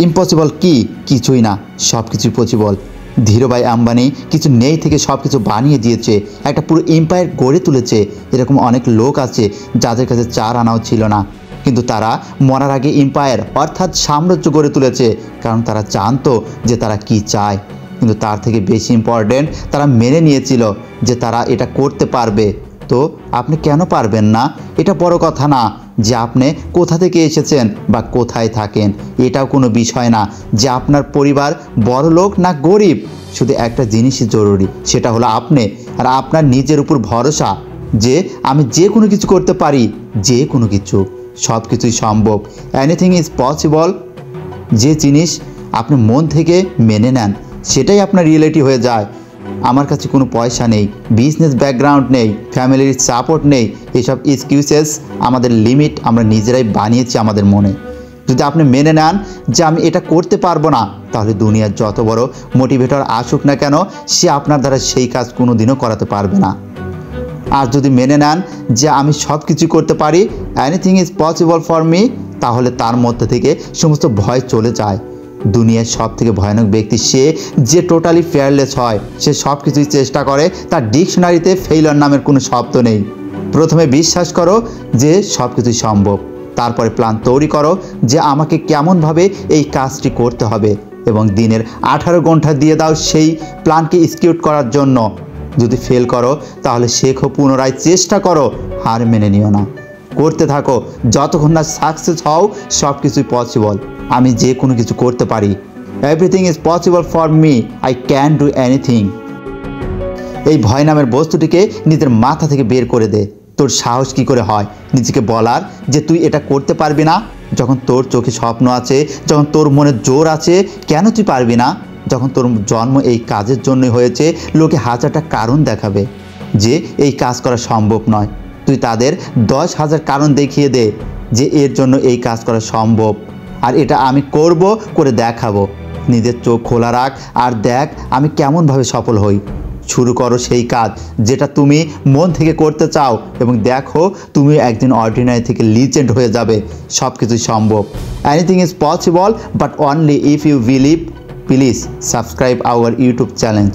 Impossible কি? কিছুই না, সব কিছুই পসিবল। ধীরুভাই আম্বানি কিছু নেই থেকে সব কিছু বানিয়ে দিয়েছে, একটা পুরো এম্পায়ার গড়ে তুলেছে। এরকম অনেক লোক আছে যাদের কাছে 4 আনাও ছিল না, কিন্তু তারা মরার আগে এম্পায়ার অর্থাৎ সাম্রাজ্য গড়ে তুলেছে, কারণ তারা জানতো যে তারা কি চায়। কিন্তু তার থেকে বেশি ইম্পর্টেন্ট তারা মেনে নিয়েছিল যে তারা এটা করতে পারবে। তো আপনি কেন পারবেন না? এটা বড় কথা না যে আপনি কোথা থেকে এসেছেন বা কোথায় থাকেন, এটাও কোনো বিষয় না যে আপনার পরিবার বড়লোক না গরিব। শুধু একটা জিনিসই জরুরি, সেটা হলো আপনি আর আপনার নিজের উপর ভরসা যে আমি যে কোনো কিছু করতে পারি, যে কোনো কিছু, সব কিছুই সম্ভব। Anything is possible. যে জিনিস আপনি মন থেকে মেনে নেন সেটাই আপনার রিয়েলিটি হয়ে যায়। আমার কাছে কোনো পয়সা নেই, বিজনেস ব্যাকগ্রাউন্ড নেই, ফ্যামিলির সাপোর্ট নেই, এসব এক্সকিউজেস আমাদের লিমিট আমরা নিজেরাই বানিয়েছি আমাদের মনে। যদি আপনি মেনে নেন যে আমি এটা করতে পারবো না, তাহলে দুনিয়ার যত বড় মোটিভেটর আসুক না কেন, সে আপনার দ্বারা সেই কাজ কোনো দিনও করাতে পারবে না। আর যদি মেনে নেন যে আমি সব কিছু করতে পারি, anything is possible for me, তাহলে তার মধ্যে থেকে সমস্ত ভয় চলে যায়। দুনিয়ার সব থেকে ভয়ানক ব্যক্তি সে যে টোটালি ফেয়ারলেস হয়, সে সব কিছুই চেষ্টা করে, তার ডিকশনারিতে ফেইলিওর নামের কোনো শব্দ নেই। প্রথমে বিশ্বাস করো যে সব কিছুই সম্ভব, তারপরে প্ল্যান তৈরি করো যে আমাকে কেমনভাবে এই কাজটি করতে হবে, এবং দিনের 18 ঘন্টা দিয়ে দাও সেই প্ল্যানকে এক্সিকিউট করার জন্য। যদি ফেল করো তাহলে শেখো, পুনরায় চেষ্টা করো, হার মেনে নিও না, করতে থাকো যতক্ষণ না সাকসেস হও। সব কিছুই পসিবল, আমি যে কোনো কিছু করতে পারি। Everything is possible for me, I can do anything. এই ভয় নামের বস্তুটিকে নিজের মাথা থেকে বের করে দে। তোর সাহস কি করে হয় নিজেকে বলার যে তুই এটা করতে পারবি না? যখন তোর চোখে স্বপ্ন আছে, যখন তোর মনে জোর আছে, কেন তুই পারবি না? যখন তোর জন্ম এই কাজের জন্যই হয়েছে, লোকে 1000টা কারণ দেখাবে যে এই কাজ করা সম্ভব নয়। তুই তাদের 10,000 কারণ দেখিয়ে দে যে এর জন্য এই কাজ করা সম্ভব, আর এটা আমি করব, করে দেখাবো। নিজের চোখ খোলা রাখ আর দেখ আমি কেমনভাবে সফল হই। শুরু করো সেই কাজ যেটা তুমি মন থেকে করতে চাও, এবং দেখো তুমি একদিন অর্ডিনারি থেকে লিজেন্ড হয়ে যাবে। সব কিছুই সম্ভব। Anything is possible, but only if you believe. Please subscribe our YouTube channel.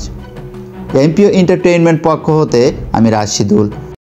MPO entertainment পক্ষ হতে আমি রাশিদুল।